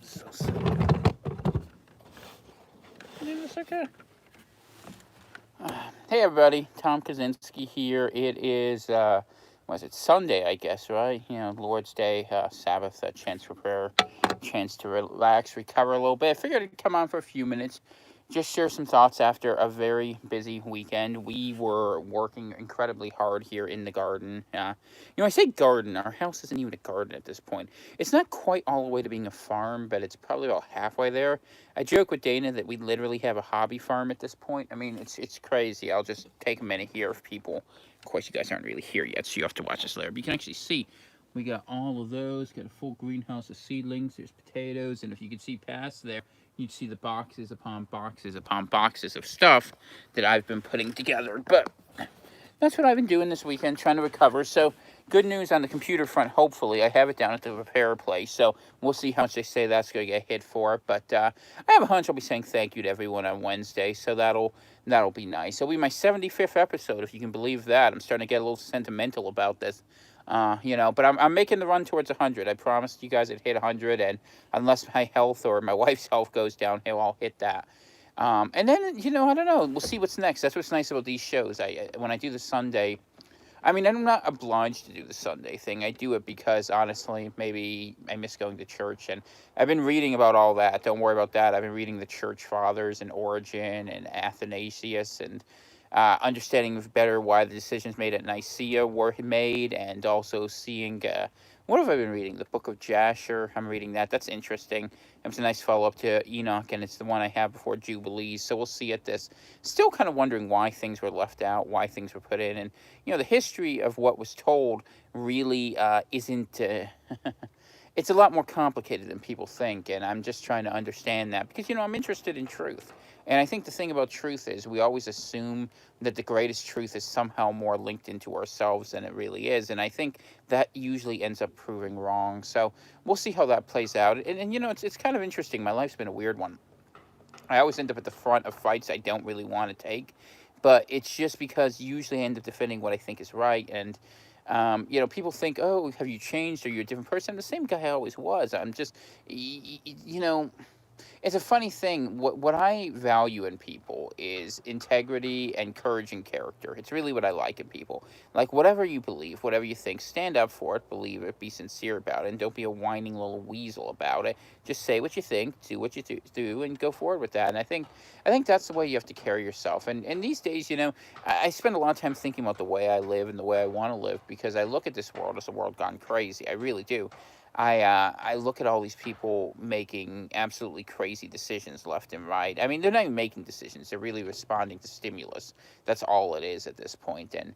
So silly. It's okay. Hey everybody, Tom Kaczynski here. It is, was it Sunday, I guess, right? You know, Lord's Day, Sabbath, a chance for prayer, chance to relax, recover a little bit. I figured I'd come on for a few minutes, just share some thoughts after a very busy weekend. We were working incredibly hard here in the garden. I say garden, our house isn't even a garden at this point. It's not quite all the way to being a farm, but it's probably about halfway there. I joke with Dana that we literally have a hobby farm at this point. I mean, it's crazy. I'll just take a minute here if people. Of course, you guys aren't really here yet, so you have to watch this later. But you can actually see we got all of those. Got a full greenhouse of seedlings. There's potatoes, and if you could see past there, you'd see the boxes upon boxes upon boxes of stuff that I've been putting together. But that's what I've been doing this weekend, trying to recover. So, good news on the computer front, hopefully. I have it down at the repair place, so we'll see how much they say that's going to get hit for. But I have a hunch I'll be saying thank you to everyone on Wednesday, so that'll be nice. It'll be my 75th episode, if you can believe that. I'm starting to get a little sentimental about this. But I'm making the run towards 100. I promised you guys I'd hit 100, and unless my health or my wife's health goes downhill, I'll hit that. And then, I don't know. We'll see what's next. That's what's nice about these shows. When I do the Sunday, I mean, I'm not obliged to do the Sunday thing. I do it because, honestly, maybe I miss going to church. And I've been reading about all that. Don't worry about that. I've been reading the church fathers and Origen and Athanasius and understanding better why the decisions made at Nicaea were made, and also seeing what have I been reading? The Book of Jasher. I'm reading that. That's interesting. It's a nice follow up to Enoch, and it's the one I have before Jubilees. So we'll see at this. Still kind of wondering why things were left out, why things were put in, and the history of what was told really isn't. It's a lot more complicated than people think, and I'm just trying to understand that because I'm interested in truth. And I think the thing about truth is we always assume that the greatest truth is somehow more linked into ourselves than it really is. And I think that usually ends up proving wrong. So we'll see how that plays out. And it's kind of interesting. My life's been a weird one. I always end up at the front of fights I don't really want to take. But it's just because usually I end up defending what I think is right. And, people think, oh, have you changed? Are you a different person? I'm the same guy I always was. I'm just, it's a funny thing. What I value in people is integrity and courage and character. It's really what I like in people. Like whatever you believe, whatever you think, stand up for it, believe it, be sincere about it, and don't be a whining little weasel about it. Just say what you think, do what you do, and go forward with that. And I think that's the way you have to carry yourself. And these days, I spend a lot of time thinking about the way I live and the way I want to live because I look at this world as a world gone crazy. I really do. I look at all these people making absolutely crazy decisions left and right. I mean, they're not even making decisions; they're really responding to stimulus. That's all it is at this point. And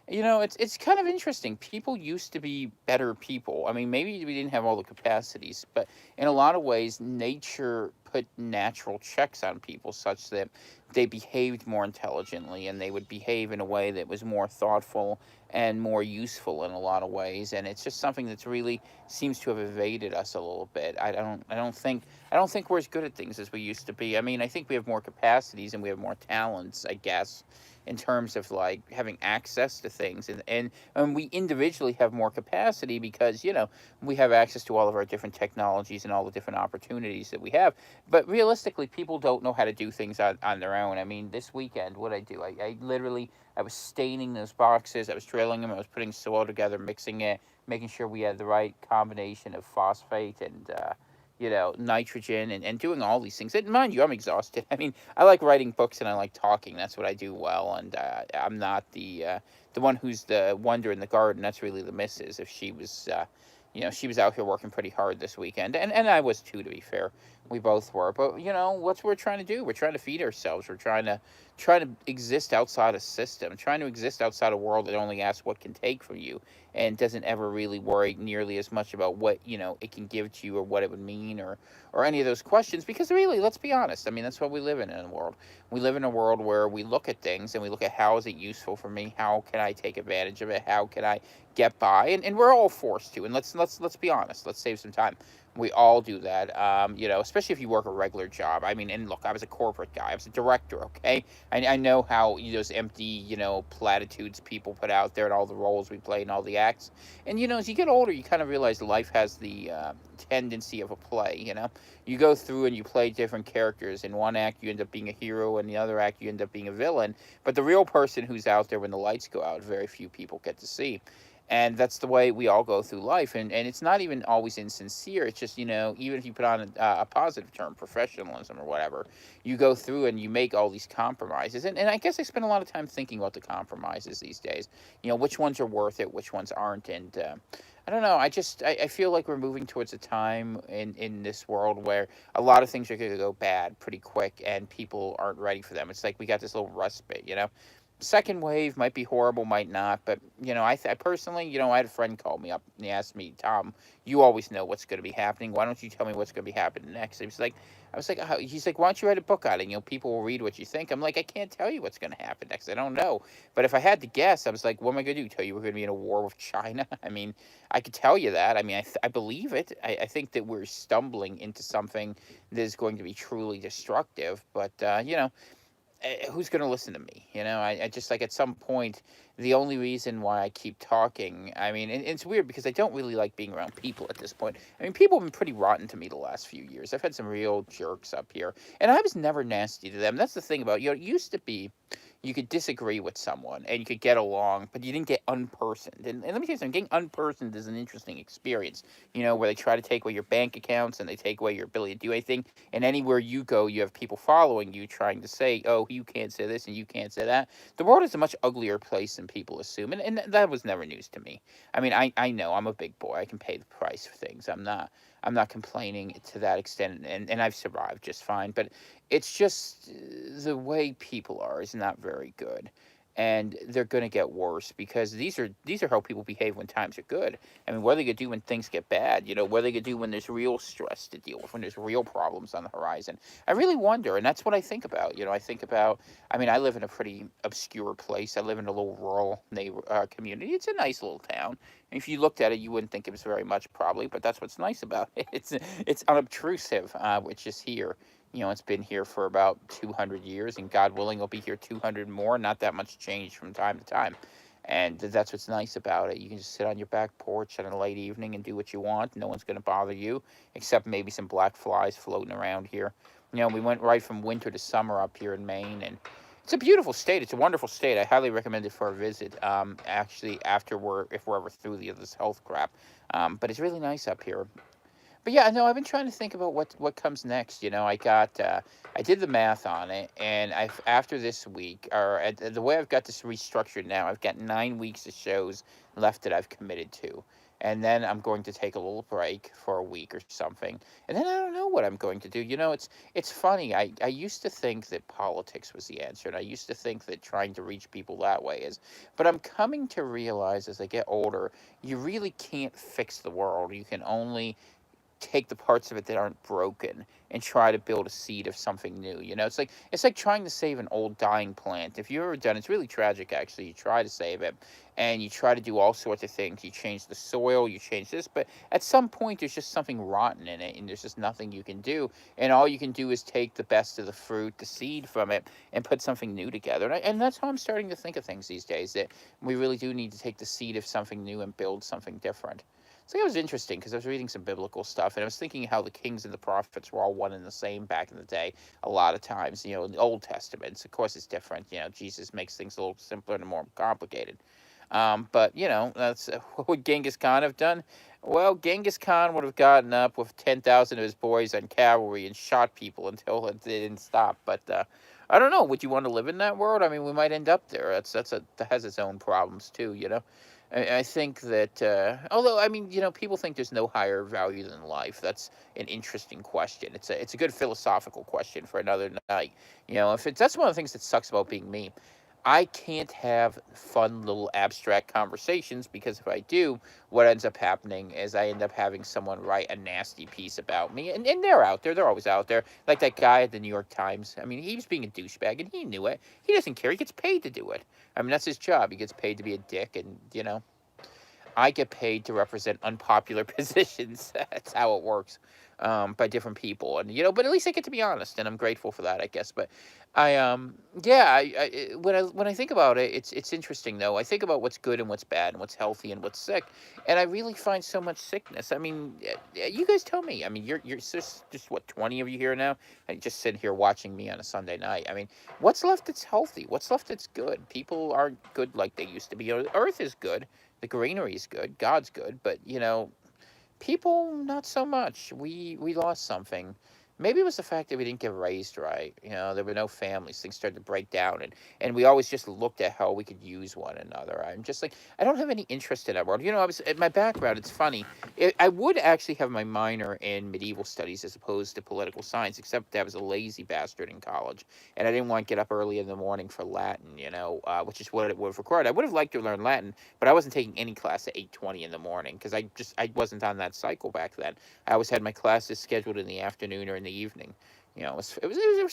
it's kind of interesting. People used to be better people. I mean, maybe we didn't have all the capacities, but in a lot of ways, nature put natural checks on people such that they behaved more intelligently and they would behave in a way that was more thoughtful and more useful in a lot of ways. And it's just something that's really seems to have evaded us a little bit. I don't think we're as good at things as we used to be. I mean, I think we have more capacities and we have more talents, I guess, in terms of like having access to things, and we individually have more capacity because we have access to all of our different technologies and all the different opportunities that we have. But realistically, people don't know how to do things on their own. I mean, this weekend, what I do, I literally, I was staining those boxes, I was drilling them, I was putting soil together, mixing it, making sure we had the right combination of phosphate and nitrogen, and doing all these things. And mind you, I'm exhausted. I mean, I like writing books and I like talking. That's what I do well. And I'm not the one who's the wonder in the garden. That's really the missus. If she was, she was out here working pretty hard this weekend, and I was too, to be fair. We both were. But what's we're trying to do? We're trying to feed ourselves. We're trying to exist outside a system, trying to exist outside a world that only asks what can take from you and doesn't ever really worry nearly as much about what it can give to you or what it would mean or any of those questions. Because really, let's be honest. I mean, that's what we live in a world. We live in a world where we look at things and we look at how is it useful for me? How can I take advantage of it? How can I get by? And we're all forced to. And let's be honest. Let's save some time. We all do that, especially if you work a regular job. I mean, and look, I was a corporate guy. I was a director, okay? I know how those empty, platitudes people put out there and all the roles we play and all the acts. And, as you get older, you kind of realize life has the tendency of a play, You go through and you play different characters. In one act, you end up being a hero. In the other act, you end up being a villain. But the real person who's out there when the lights go out, very few people get to see. And that's the way we all go through life. And it's not even always insincere. It's just, even if you put on a positive term, professionalism or whatever, you go through and you make all these compromises. And I guess I spend a lot of time thinking about the compromises these days. Which ones are worth it, which ones aren't. And I don't know. I feel like we're moving towards a time in this world where a lot of things are going to go bad pretty quick and people aren't ready for them. It's like we got this little respite. Second wave might be horrible, might not, but I personally, I had a friend call me up and he asked me, Tom, you always know what's going to be happening. Why don't you tell me what's going to be happening next? He's like, why don't you write a book on it? People will read what you think. I'm like, I can't tell you what's going to happen next. I don't know. But if I had to guess, I was like, what am I going to do? Tell you we're going to be in a war with China? I mean, I could tell you that. I mean, I believe it. I think that we're stumbling into something that is going to be truly destructive. But who's going to listen to me? I just like at some point, the only reason why I keep talking, I mean, and it's weird because I don't really like being around people at this point. I mean, people have been pretty rotten to me the last few years. I've had some real jerks up here, and I was never nasty to them. That's the thing about, it used to be you could disagree with someone and you could get along, but you didn't get unpersoned. And let me tell you something, getting unpersoned is an interesting experience, where they try to take away your bank accounts and they take away your ability to do anything. And anywhere you go, you have people following you trying to say, oh, you can't say this and you can't say that. The world is a much uglier place than people assume. And that was never news to me. I mean, I know I'm a big boy. I can pay the price for things. I'm not complaining to that extent, and I've survived just fine. But it's just the way people are is not very good, and they're going to get worse because these are how people behave when times are good. I mean, what are they going to do when things get bad? What are they going to do when there's real stress to deal with, when there's real problems on the horizon? I really wonder, and that's what I think about. I think about. I mean, I live in a pretty obscure place. I live in a little rural community. It's a nice little town. If you looked at it, you wouldn't think it was very much, probably, but that's what's nice about it. It's unobtrusive, which is here. It's been here for about 200 years, and God willing, it'll be here 200 more. Not that much change from time to time. And that's what's nice about it. You can just sit on your back porch on a late evening and do what you want. No one's going to bother you, except maybe some black flies floating around here. We went right from winter to summer up here in Maine, and it's a beautiful state. It's a wonderful state. I highly recommend it for a visit. Actually, if we're ever through this health crap, but it's really nice up here. But yeah, no, I've been trying to think about what comes next. I did the math on it, and after this week, the way I've got this restructured now, I've got 9 weeks of shows left that I've committed to. And then I'm going to take a little break for a week or something. And then I don't know what I'm going to do. It's funny. I used to think that politics was the answer, and I used to think that trying to reach people that way is. But I'm coming to realize as I get older, you really can't fix the world. You can only take the parts of it that aren't broken and try to build a seed of something new. It's like trying to save an old dying plant. If you've ever done, it's really tragic actually. You try to save it and you try to do all sorts of things. You change the soil, you change this, but at some point there's just something rotten in it and there's just nothing you can do. And all you can do is take the best of the fruit, the seed from it, and put something new together. And that's how I'm starting to think of things these days, that we really do need to take the seed of something new and build something different. So it was interesting because I was reading some biblical stuff and I was thinking how the kings and the prophets were all one and the same back in the day. A lot of times, in the Old Testament, of course, it's different. Jesus makes things a little simpler and more complicated. But that's what would Genghis Khan have done? Well, Genghis Khan would have gotten up with 10,000 of his boys on cavalry and shot people until it didn't stop. But I don't know. Would you want to live in that world? I mean, we might end up there. That has its own problems too. I think that, although, I mean, people think there's no higher value than life. That's an interesting question. It's a good philosophical question for another night. That's one of the things that sucks about being me. I can't have fun little abstract conversations because if I do, what ends up happening is I end up having someone write a nasty piece about me. And they're out there. They're always out there. Like that guy at the New York Times. I mean, he was being a douchebag and he knew it. He doesn't care. He gets paid to do it. I mean, that's his job. He gets paid to be a dick and. I get paid to represent unpopular positions. That's how it works, by different people, and but at least I get to be honest, and I'm grateful for that, I guess. But yeah, when I think about it, it's interesting though. I think about what's good and what's bad, and what's healthy and what's sick, and I really find so much sickness. I mean, you guys tell me. I mean, you're just what, 20 of you here now, and just sitting here watching me on a Sunday night. I mean, what's left that's healthy? What's left that's good? People aren't good like they used to be. Earth is good, the greenery is good, God's good, but people, not so much. We lost something. Maybe it was the fact that we didn't get raised right. There were no families. Things started to break down, and we always just looked at how we could use one another. I'm just like, I don't have any interest in that world. I was at my background. It's funny. I would actually have my minor in medieval studies as opposed to political science, except that I was a lazy bastard in college, and I didn't want to get up early in the morning for Latin. Which is what it would have required. I would have liked to learn Latin, but I wasn't taking any class at 8:20 in the morning because I wasn't on that cycle back then. I always had my classes scheduled in the afternoon or in the evening. It was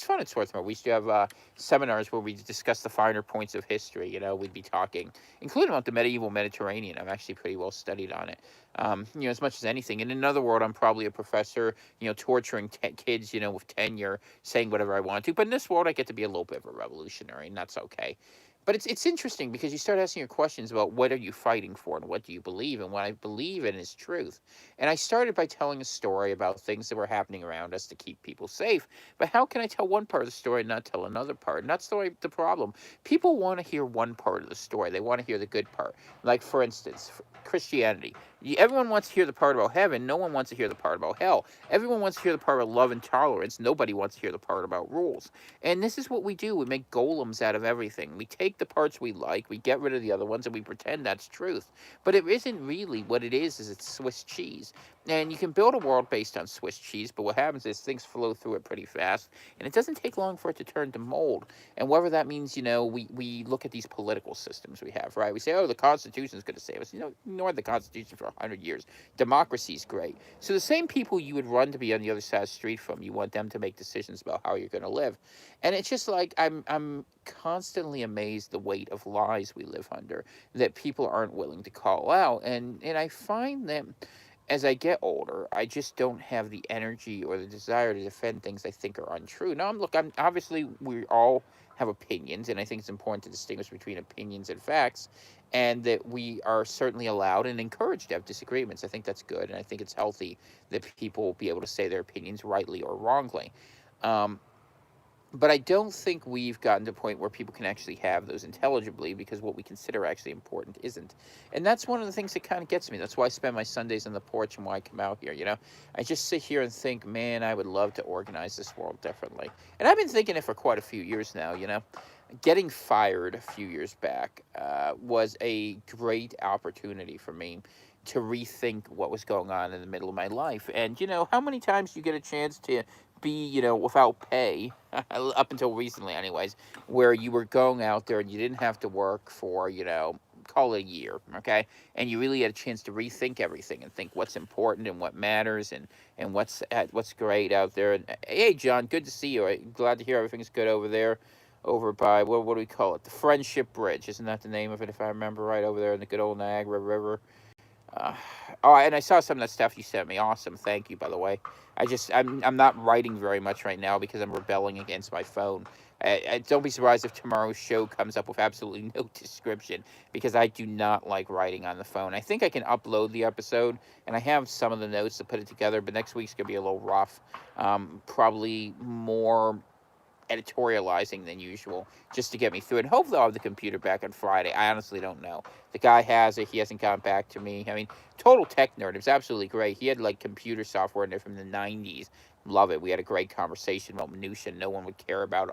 fun at Swarthmore. We used to have seminars where we discussed the finer points of history. We'd be talking, including about the medieval Mediterranean. I'm actually pretty well studied on it. As much as anything. In another world, I'm probably a professor, torturing kids, with tenure, saying whatever I want to. But in this world, I get to be a little bit of a revolutionary, and that's okay. But it's interesting because you start asking your questions about what are you fighting for and what do you believe, and what I believe in is truth. And I started by telling a story about things that were happening around us to keep people safe. But how can I tell one part of the story and not tell another part? And that's the problem. People want to hear one part of the story. They want to hear the good part. Like, for instance, Christianity. Everyone wants to hear the part about heaven. No one wants to hear the part about hell. Everyone wants to hear the part about love and tolerance. Nobody wants to hear the part about rules. And this is what we do. We make golems out of everything. We take the parts we like, we get rid of the other ones, and we pretend that's truth. But it isn't really. What it is it's Swiss cheese. And you can build a world based on Swiss cheese, but what happens is things flow through it pretty fast, and it doesn't take long for it to turn to mold. And whether that means, we look at these political systems we have, right? We say, oh, the Constitution is going to save us. Ignore the Constitution for 100 years. Democracy is great. So the same people you would run to be on the other side of the street from, you want them to make decisions about how you're going to live. And it's just like, I'm constantly amazed the weight of lies we live under that people aren't willing to call out. And I find that as I get older, I just don't have the energy or the desire to defend things I think are untrue. Now, I'm obviously, we all have opinions, and I think it's important to distinguish between opinions and facts, and that we are certainly allowed and encouraged to have disagreements. I think that's good, and I think it's healthy that people be able to say their opinions rightly or wrongly. But I don't think we've gotten to a point where people can actually have those intelligibly, because what we consider actually important isn't. And that's one of the things that kind of gets me. That's why I spend my Sundays on the porch and why I come out here, I just sit here and think, man, I would love to organize this world differently. And I've been thinking it for quite a few years now, Getting fired a few years back was a great opportunity for me to rethink what was going on in the middle of my life. And, how many times do you get a chance to be, without pay, up until recently anyways, where you were going out there and you didn't have to work for, call it a year, okay? And you really had a chance to rethink everything and think what's important and what matters and what's great out there. And hey, John, good to see you. I'm glad to hear everything's good over there. Over by, what do we call it? The Friendship Bridge. Isn't that the name of it, if I remember right, over there in the good old Niagara River? And I saw some of that stuff you sent me. Awesome. Thank you, by the way. I'm not writing very much right now because I'm rebelling against my phone. Don't be surprised if tomorrow's show comes up with absolutely no description, because I do not like writing on the phone. I think I can upload the episode, and I have some of the notes to put it together, but next week's going to be a little rough. Probably more editorializing than usual just to get me through it. And hopefully I'll have the computer back on Friday. I honestly don't know. The guy has it. He hasn't gotten back to me. I mean, total tech nerd. It was absolutely great. He had like computer software in there from the 90s. Love it. We had a great conversation about minutia no one would care about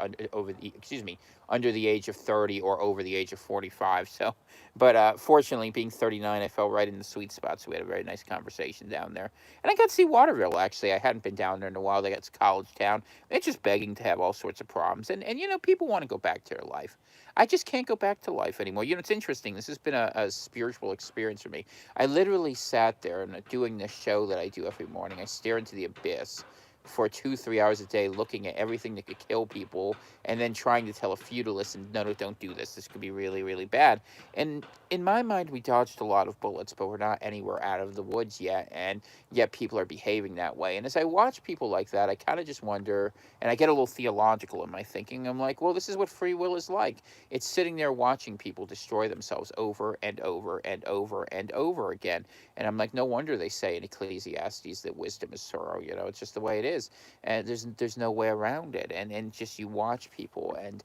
under the age of 30 or over the age of 45. So, but fortunately, being 39, I fell right in the sweet spot. So we had a very nice conversation down there. And I got to see Waterville, actually. I hadn't been down there in a while. It's a college town. It's just begging to have all sorts of problems. And people want to go back to their life. I just can't go back to life anymore. It's interesting. This has been a spiritual experience for me. I literally sat there and doing this show that I do every morning. I stare into the abyss for 2-3 hours a day looking at everything that could kill people, and then trying to tell a few to listen, no, no, don't do this, this could be really, really bad. And in my mind, we dodged a lot of bullets, but we're not anywhere out of the woods yet, and yet people are behaving that way. And as I watch people like that, I kind of just wonder, and I get a little theological in my thinking. I'm like, well, this is what free will is like. It's sitting there watching people destroy themselves over and over and over and over again. And I'm like, no wonder they say in Ecclesiastes that wisdom is sorrow. It's just the way it is, and there's no way around it. And just you watch people, and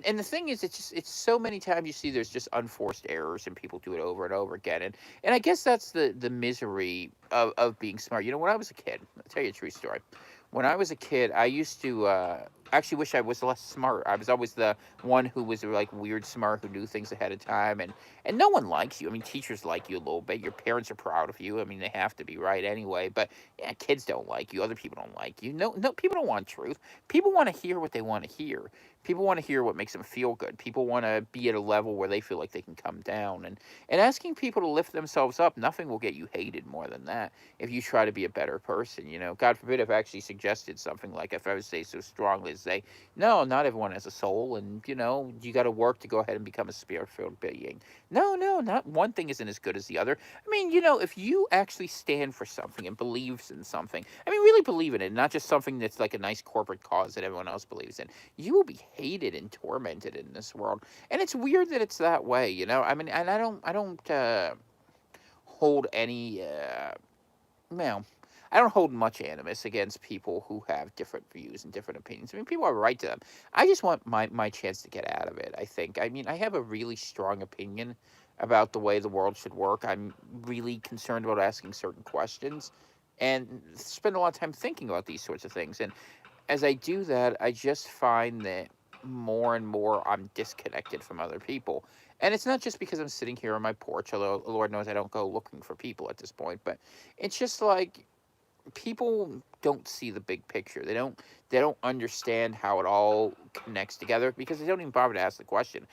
the thing is, it's so many times you see there's just unforced errors, and people do it over and over again. And I guess that's the misery of being smart. When I was a kid, I'll tell you a true story. When I was a kid, I used to actually wish I was less smart. I was always the one who was like weird smart, who knew things ahead of time, and no one likes you. I mean, teachers like you a little bit. Your parents are proud of you. I mean, they have to be, right, anyway. But yeah, kids don't like you. Other people don't like you. No, no, people don't want truth. People want to hear what they want to hear. People want to hear what makes them feel good. People want to be at a level where they feel like they can come down. And asking people to lift themselves up, nothing will get you hated more than that. If you try to be a better person, God forbid if I actually suggested something like, if I would say so strongly as say, no, not everyone has a soul, and you got to work to go ahead and become a spirit-filled being. No, no, not one thing isn't as good as the other. I mean, if you actually stand for something and believes in something, I mean, really believe in it, not just something that's like a nice corporate cause that everyone else believes in, you will be hated and tormented in this world. And it's weird that it's that way. I mean, and I don't hold any well, I don't hold much animus against people who have different views and different opinions. I mean, people have a right to them. I just want my chance to get out of it, I think. I mean, I have a really strong opinion about the way the world should work. I'm really concerned about asking certain questions and spend a lot of time thinking about these sorts of things. And as I do that, I just find that more and more I'm disconnected from other people. And it's not just because I'm sitting here on my porch, although Lord knows I don't go looking for people at this point, but it's just like people don't see the big picture. They don't understand how it all connects together because they don't even bother to ask the question.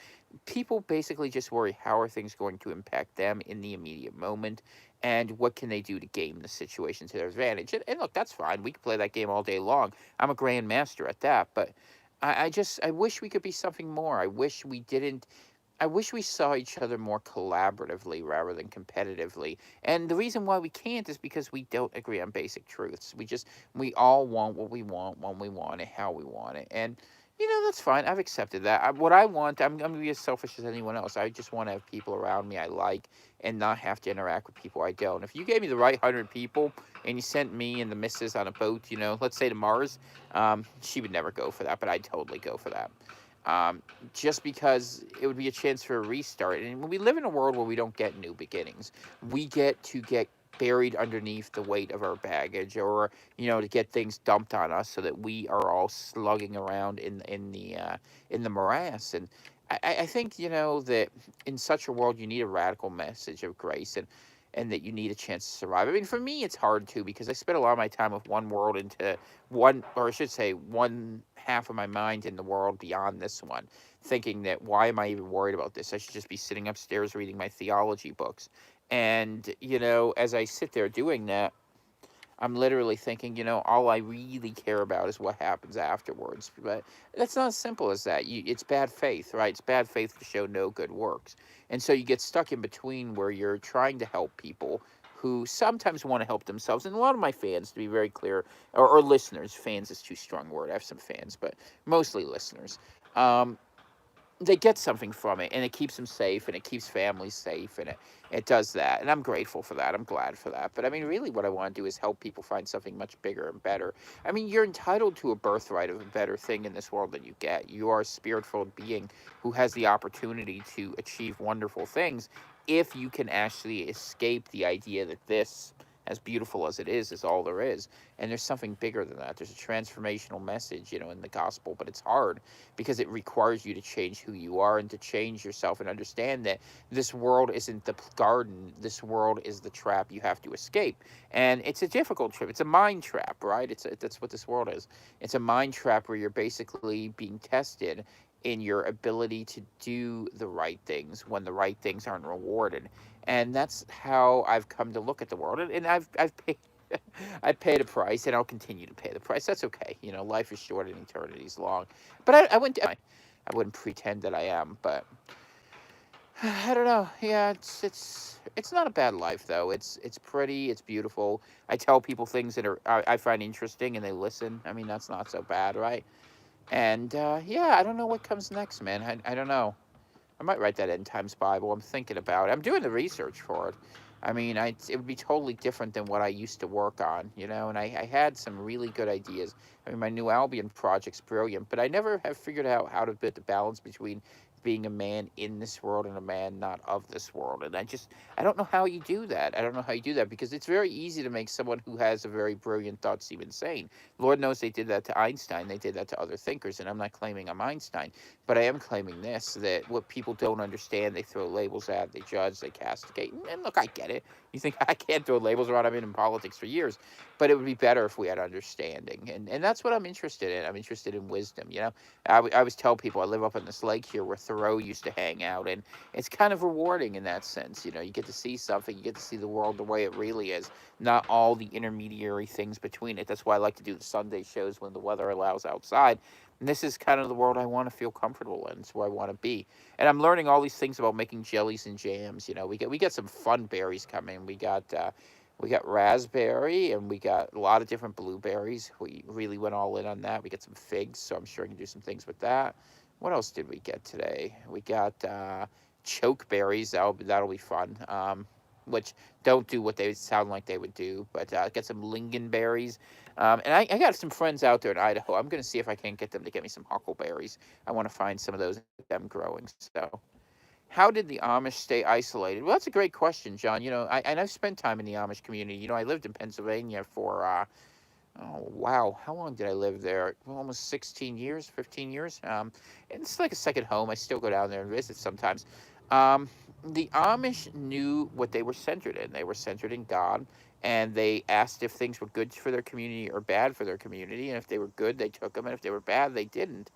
People basically just worry, how are things going to impact them in the immediate moment, and what can they do to game the situation to their advantage. And look, that's fine. We can play that game all day long. I'm a grandmaster at that, but I wish we could be something more. I wish we saw each other more collaboratively rather than competitively. And the reason why we can't is because we don't agree on basic truths. We all want what we want when we want it, how we want it. And, that's fine. I've accepted that. What I want, I'm going to be as selfish as anyone else. I just want to have people around me I like and not have to interact with people I don't. If you gave me the right 100 people and you sent me and the missus on a boat, let's say to Mars, she would never go for that, but I'd totally go for that. Just because it would be a chance for a restart. And when we live in a world where we don't get new beginnings, we get to get buried underneath the weight of our baggage, or to get things dumped on us so that we are all slugging around in the morass. And I think that in such a world you need a radical message of grace, and that you need a chance to survive. I mean, for me, it's hard too because I spend a lot of my time with one world into one, or I should say, one half of my mind in the world beyond this one, thinking that why am I even worried about this? I should just be sitting upstairs reading my theology books. And, as I sit there doing that, I'm literally thinking, all I really care about is what happens afterwards. But that's not as simple as that. It's bad faith, right? It's bad faith to show no good works. And so you get stuck in between where you're trying to help people who sometimes want to help themselves. And a lot of my fans, to be very clear, or listeners, fans is too strong a word. I have some fans, but mostly listeners. They get something from it, and it keeps them safe, and it keeps families safe, and it does that. And I'm grateful for that. I'm glad for that. But I mean, really what I want to do is help people find something much bigger and better. I mean, you're entitled to a birthright of a better thing in this world than you get. You are a spirit-filled being who has the opportunity to achieve wonderful things if you can actually escape the idea that this, as beautiful as it is all there is. And there's something bigger than that. There's a transformational message, in the gospel, but it's hard because it requires you to change who you are and to change yourself and understand that this world isn't the garden. This world is the trap you have to escape. And it's a difficult trap. It's a mind trap, right? That's what this world is. It's a mind trap where you're basically being tested in your ability to do the right things when the right things aren't rewarded. And that's how I've come to look at the world. And I've paid I paid a price, and I'll continue to pay the price. That's okay. Life is short and eternity's long. But I wouldn't pretend that I am. But I don't know. Yeah, it's not a bad life though. It's pretty. It's beautiful. I tell people things that I find interesting, and they listen. I mean, that's not so bad, right? And yeah, I don't know what comes next, man. I don't know. I might write that End Times Bible. I'm thinking about it. I'm doing the research for it. I mean, it would be totally different than what I used to work on, and I had some really good ideas. I mean, my New Albion project's brilliant, but I never have figured out how to put the balance between being a man in this world and a man not of this world. And I don't know how you do that. I don't know how you do that, because it's very easy to make someone who has a very brilliant thought seem insane. Lord knows they did that to Einstein. They did that to other thinkers, and I'm not claiming I'm Einstein. But I am claiming this, that what people don't understand, they throw labels at, they judge, they castigate. And look, I get it. You think I can't throw labels around? I've been in politics for years. But it would be better if we had understanding. And that's what I'm interested in. I'm interested in wisdom, I always tell people I live up on this lake here where Thoreau used to hang out. And it's kind of rewarding in that sense. You get to see something. You get to see the world the way it really is, not all the intermediary things between it. That's why I like to do the Sunday shows when the weather allows outside. And this is kind of the world I want to feel comfortable in. It's where I want to be. And I'm learning all these things about making jellies and jams. We get some fun berries coming. We got raspberry, and we got a lot of different blueberries. We really went all in on that. We got some figs, so I'm sure I can do some things with that. What else did we get today? We got choke berries. That'll be fun. Which don't do what they sound like they would do, but get some lingonberries. And I got some friends out there in Idaho. I'm going to see if I can get them to get me some huckleberries. I want to find some of those them growing. So, how did the Amish stay isolated? Well, that's a great question, John. I've spent time in the Amish community. I lived in Pennsylvania for oh wow, how long did I live there? Well, almost 16 years, 15 years. And it's like a second home. I still go down there and visit sometimes. Um, the Amish knew what they were centered in. They were centered in God, and they asked if things were good for their community or bad for their community. And if they were good, they took them, and if they were bad, they didn't.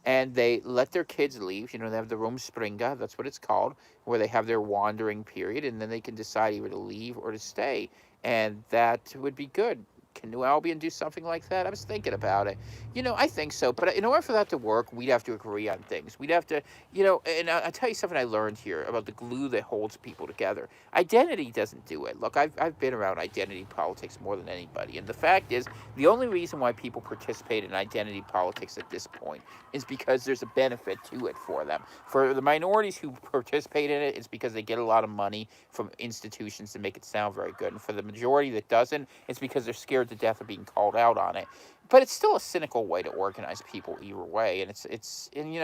And they let their kids leave. They have the Rumspringa, that's what it's called, where they have their wandering period, and then they can decide either to leave or to stay. And that would be good. Can New Albion do something like that? I was thinking about it. I think so. But in order for that to work, we'd have to agree on things. We'd have to, and I'll tell you something I learned here about the glue that holds people together. Identity doesn't do it. Look, I've been around identity politics more than anybody. And the fact is, the only reason why people participate in identity politics at this point is because there's a benefit to it for them. For the minorities who participate in it, it's because they get a lot of money from institutions to make it sound very good. And for the majority that doesn't, it's because they're scared to death of being called out on it. But it's still a cynical way to organize people either way. And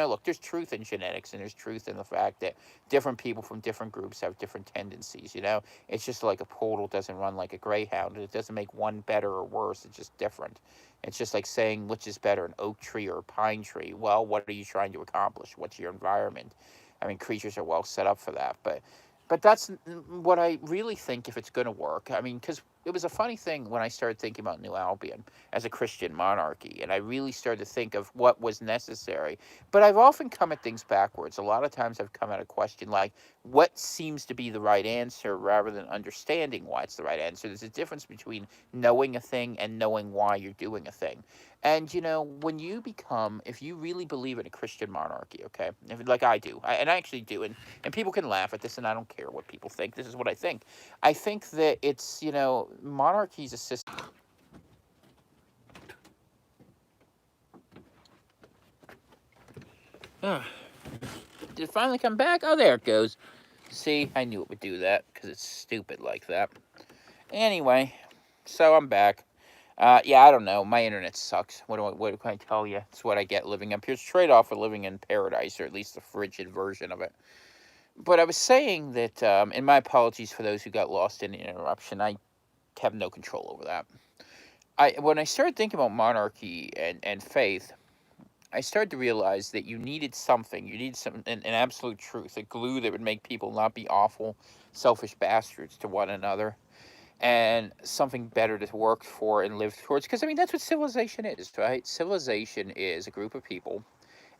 look, there's truth in genetics, and there's truth in the fact that different people from different groups have different tendencies. It's just like a poodle doesn't run like a greyhound. It doesn't make one better or worse. It's just different. It's just like saying which is better, an oak tree or a pine tree. Well, what are you trying to accomplish? What's your environment? I mean, creatures are well set up for that. But that's what I really think, if it's going to work. I mean, because it was a funny thing when I started thinking about New Albion as a Christian monarchy, and I really started to think of what was necessary. But I've often come at things backwards. A lot of times I've come at a question like, what seems to be the right answer, rather than understanding why it's the right answer. There's a difference between knowing a thing and knowing why you're doing a thing. And, when if you really believe in a Christian monarchy, okay, like I do, and I actually do, and people can laugh at this, and I don't care what people think. This is what I think. I think that it's, monarchy's a system. Did it finally come back? Oh, there it goes. See, I knew it would do that, because it's stupid like that. Anyway, so I'm back. Yeah, I don't know. My internet sucks. What can I tell you? It's what I get living up here. It's trade-off for living in paradise, or at least the frigid version of it. But I was saying that, and my apologies for those who got lost in the interruption. I have no control over that. When I started thinking about monarchy and faith, I started to realize that you needed something. You needed an absolute truth, a glue that would make people not be awful, selfish bastards to one another, and something better to work for and live towards. Because, I mean, that's what civilization is, right? Civilization is a group of people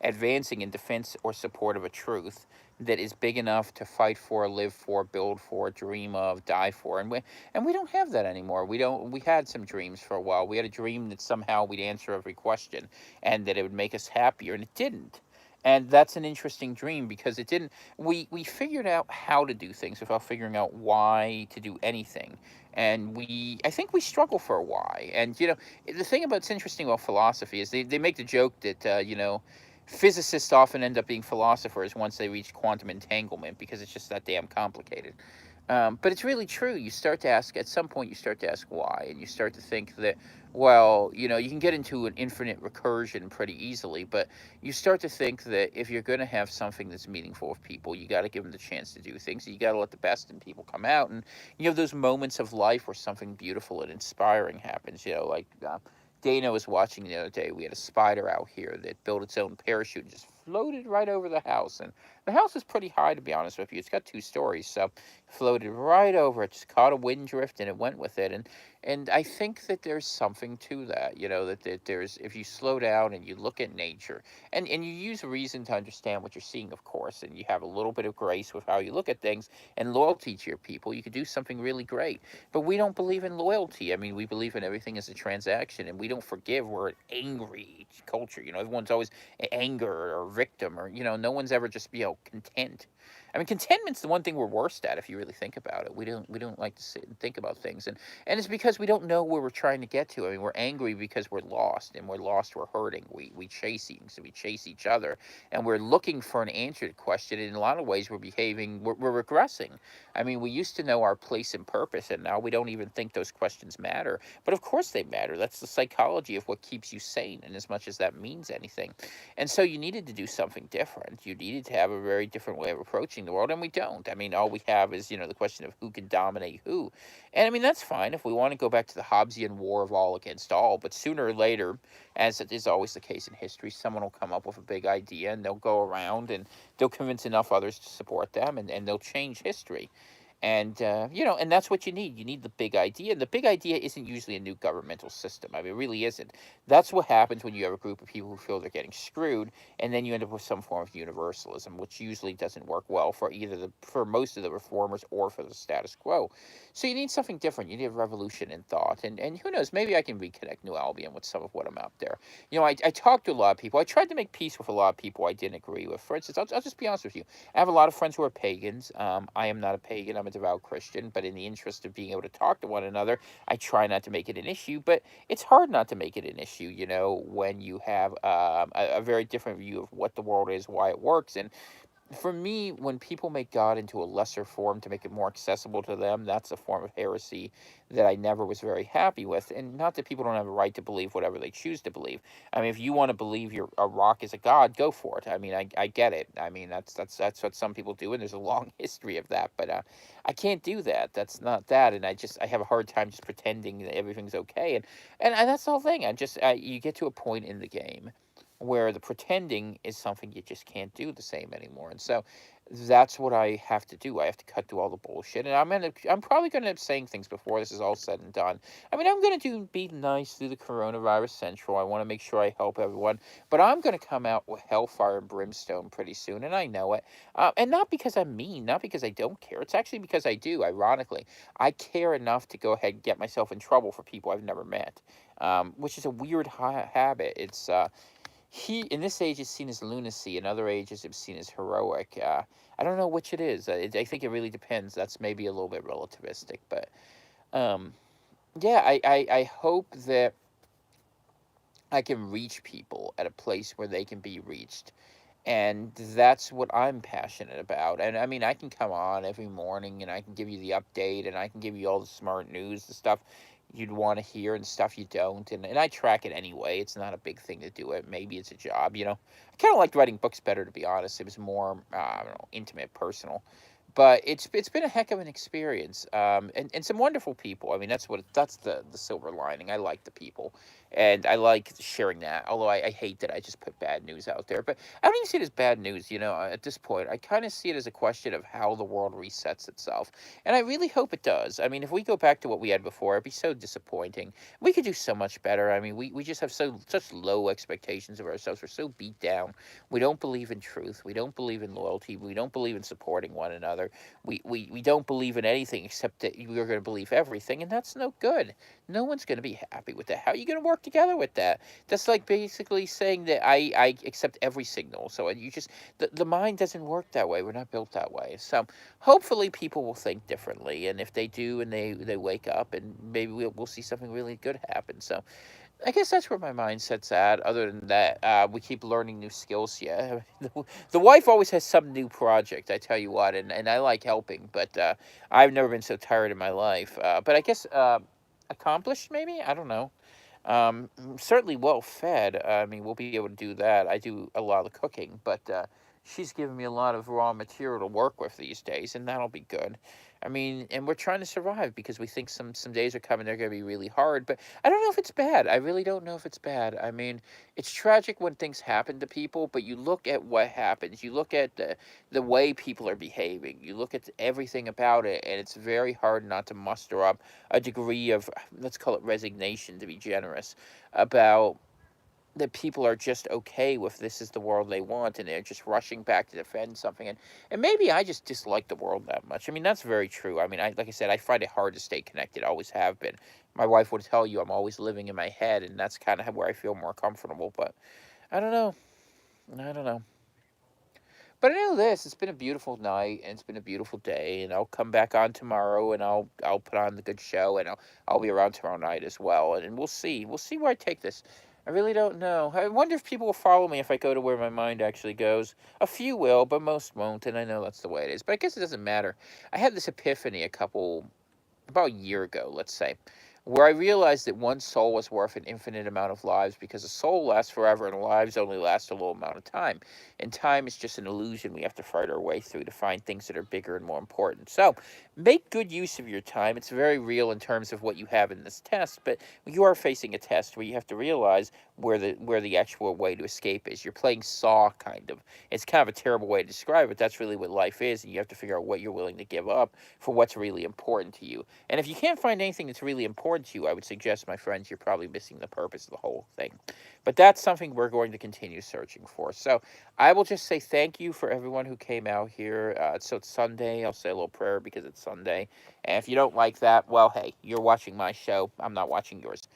advancing in defense or support of a truth that is big enough to fight for, live for, build for, dream of, die for. And we don't have that anymore. We had some dreams for a while. We had a dream that somehow we'd answer every question and that it would make us happier, and it didn't. And that's an interesting dream because it didn't. We figured out how to do things without figuring out why to do anything. And I think we struggle for a why. And the thing about it's interesting about philosophy is they make the joke that physicists often end up being philosophers once they reach quantum entanglement because it's just that damn complicated. But it's really true. At some point, you start to ask why, and you start to think that, well, you can get into an infinite recursion pretty easily, but you start to think that if you're going to have something that's meaningful with people, you got to give them the chance to do things. You got to let the best in people come out, and you have those moments of life where something beautiful and inspiring happens. Like Dana was watching the other day. We had a spider out here that built its own parachute and just floated right over the house, and the house is pretty high, to be honest with you. It's got 2 stories, so floated right over it, just caught a wind drift, and it went with it. And I think that there's something to that, that there's, if you slow down and you look at nature, and you use reason to understand what you're seeing, of course, and you have a little bit of grace with how you look at things and loyalty to your people, you could do something really great. But we don't believe in loyalty. I mean, we believe in everything as a transaction, and we don't forgive. We're an angry culture. Everyone's always anger or victim, or no one's ever just content. I mean, contentment's the one thing we're worst at if you really think about it. We don't like to sit and think about things, and it's because we don't know where we're trying to get to. I mean, we're angry because we're lost, and we're lost. We're hurting. We chase things, so we chase each other, and we're looking for an answer to the question. And in a lot of ways, we're regressing. I mean, we used to know our place and purpose, and now we don't even think those questions matter. But of course, they matter. That's the psychology of what keeps you sane, and as much as that means anything. And so you needed to do something different. You needed to have a very different way of approaching the world, and we don't. I mean, all we have is, the question of who can dominate who. And I mean, that's fine if we want to go back to the Hobbesian war of all against all, but sooner or later, as it is always the case in history, someone will come up with a big idea, and they'll go around and they'll convince enough others to support them, and they'll change history. And, and that's what you need. You need the big idea. And the big idea isn't usually a new governmental system. I mean, it really isn't. That's what happens when you have a group of people who feel they're getting screwed, and then you end up with some form of universalism, which usually doesn't work well for for most of the reformers or for the status quo. So you need something different. You need a revolution in thought. And who knows, maybe I can reconnect New Albion with some of what I'm out there. I talked to a lot of people. I tried to make peace with a lot of people I didn't agree with. For instance, I'll just be honest with you. I have a lot of friends who are pagans. I am not a pagan. I'm a devout Christian, but in the interest of being able to talk to one another, I try not to make it an issue. But it's hard not to make it an issue, when you have a very different view of what the world is, why it works. And for me, when people make God into a lesser form to make it more accessible to them, that's a form of heresy that I never was very happy with. And not that people don't have a right to believe whatever they choose to believe. I mean, if you want to believe a rock is a god, go for it. I mean, I get it. I mean, that's what some people do, and there's a long history of that. But I can't do that. That's not that. And I have a hard time just pretending that everything's okay. And that's the whole thing. You get to a point in the game where the pretending is something you just can't do the same anymore. And so that's what I have to do. I have to cut through all the bullshit. And I'm probably gonna end up saying things before this is all said and done. I mean, I'm gonna be nice through the coronavirus central. I want to make sure I help everyone. But I'm gonna come out with hellfire and brimstone pretty soon, and I know it. And not because I'm mean, not because I don't care. It's actually because I do, ironically. I care enough to go ahead and get myself in trouble for people I've never met. Which is a weird habit. It's in this age is seen as lunacy. In other ages, it's seen as heroic. I don't know which it is. I think it really depends. That's maybe a little bit relativistic, but um, yeah, I hope that I can reach people at a place where they can be reached. And that's what I'm passionate about. And I mean, I can come on every morning and I can give you the update and I can give you all the smart news, the stuff you'd want to hear and stuff you don't. And I track it anyway. It's not a big thing to do it. Maybe it's a job, I kind of liked writing books better, to be honest. It was more, I don't know, intimate, personal. But it's been a heck of an experience, and some wonderful people. I mean, that's the silver lining. I like the people, And I like sharing that, although I hate that I just put bad news out there. But I don't even see it as bad news, at this point. I kind of see it as a question of how the world resets itself. And I really hope it does. I mean, if we go back to what we had before, it'd be so disappointing. We could do so much better. I mean, we just have such low expectations of ourselves. We're so beat down. We don't believe in truth. We don't believe in loyalty. We don't believe in supporting one another. We don't believe in anything except that we're going to believe everything, and that's no good. No one's going to be happy with that. How are you going to work together with that? That's like basically saying that I accept every signal. So you just, the mind doesn't work that way. We're not built that way. So hopefully people will think differently. And if they do and they wake up, and maybe we'll see something really good happen. So I guess that's where my mindset's at. Other than that, we keep learning new skills. Yeah, the wife always has some new project. I tell you what, and I like helping, but I've never been so tired in my life. But I guess accomplished, maybe, I don't know. Certainly well fed. I mean, we'll be able to do that. I do a lot of the cooking, but she's giving me a lot of raw material to work with these days, and that'll be good. I mean, and we're trying to survive because we think some days are coming, they're going to be really hard. But I don't know if it's bad. I really don't know if it's bad. I mean, it's tragic when things happen to people, but you look at what happens. You look at the way people are behaving. You look at everything about it, and it's very hard not to muster up a degree of, let's call it resignation, to be generous, about that people are just okay with this is the world they want, and they're just rushing back to defend something. And maybe I just dislike the world that much. I mean, that's very true. I mean, like I said, I find it hard to stay connected. Always have been. My wife would tell you I'm always living in my head, and that's kind of where I feel more comfortable. But I don't know. I don't know. But I know this. It's been a beautiful night, and it's been a beautiful day, and I'll come back on tomorrow, and I'll put on the good show, and I'll be around tomorrow night as well, and we'll see where I take this. I really don't know. I wonder if people will follow me if I go to where my mind actually goes. A few will, but most won't, and I know that's the way it is. But I guess it doesn't matter. I had this epiphany about a year ago, let's say, where I realized that one soul was worth an infinite amount of lives, because a soul lasts forever and lives only last a little amount of time. And time is just an illusion we have to fight our way through to find things that are bigger and more important. So make good use of your time. It's very real in terms of what you have in this test, but you are facing a test where you have to realize where the actual way to escape is. You're playing Saw, kind of. It's kind of a terrible way to describe it. That's really what life is, and you have to figure out what you're willing to give up for what's really important to you. And if you can't find anything that's really important to you, I would suggest, my friends, you're probably missing the purpose of the whole thing. But that's something we're going to continue searching for. So I will just say thank you for everyone who came out here. So it's Sunday. I'll say a little prayer because it's Sunday. And if you don't like that, well, hey, you're watching my show. I'm not watching yours.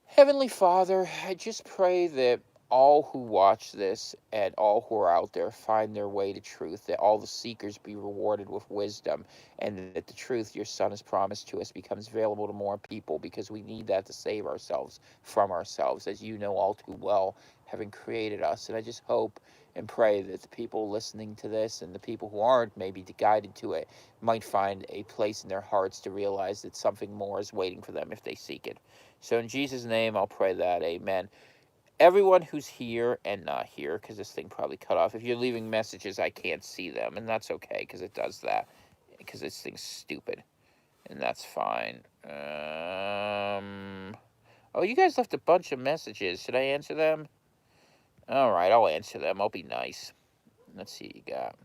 Heavenly Father, I just pray that all who watch this and all who are out there find their way to truth, that all the seekers be rewarded with wisdom, and that the truth your Son has promised to us becomes available to more people, because we need that to save ourselves from ourselves, as you know all too well, having created us. And I just hope and pray that the people listening to this, and the people who aren't maybe guided to it, might find a place in their hearts to realize that something more is waiting for them if they seek it. So in Jesus' name, I'll pray that. Amen. Everyone who's here and not here, because this thing probably cut off. If you're leaving messages, I can't see them, and that's okay, because it does that, because this thing's stupid, and that's fine. Oh, you guys left a bunch of messages. Should I answer them? All right, I'll answer them. I'll be nice. Let's see what you got.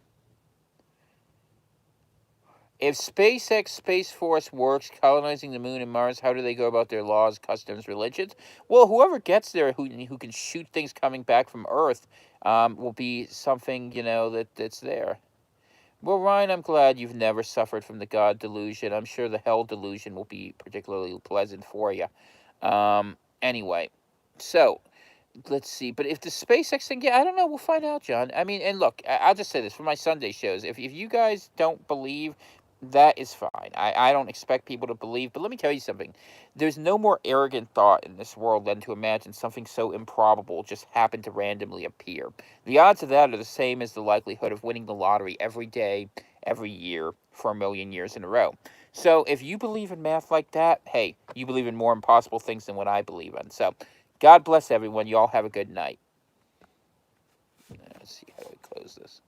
If SpaceX Space Force works colonizing the moon and Mars, how do they go about their laws, customs, religions? Well, whoever gets there who can shoot things coming back from Earth will be something, that's there. Well, Ryan, I'm glad you've never suffered from the God delusion. I'm sure the hell delusion will be particularly pleasant for you. Anyway, so let's see. But if the SpaceX thing, yeah, I don't know. We'll find out, John. I mean, and look, I'll just say this for my Sunday shows. If you guys don't believe, that is fine. I don't expect people to believe. But let me tell you something. There's no more arrogant thought in this world than to imagine something so improbable just happened to randomly appear. The odds of that are the same as the likelihood of winning the lottery every day, every year, for 1,000,000 years in a row. So if you believe in math like that, hey, you believe in more impossible things than what I believe in. So God bless everyone. You all have a good night. Let's see how do I close this.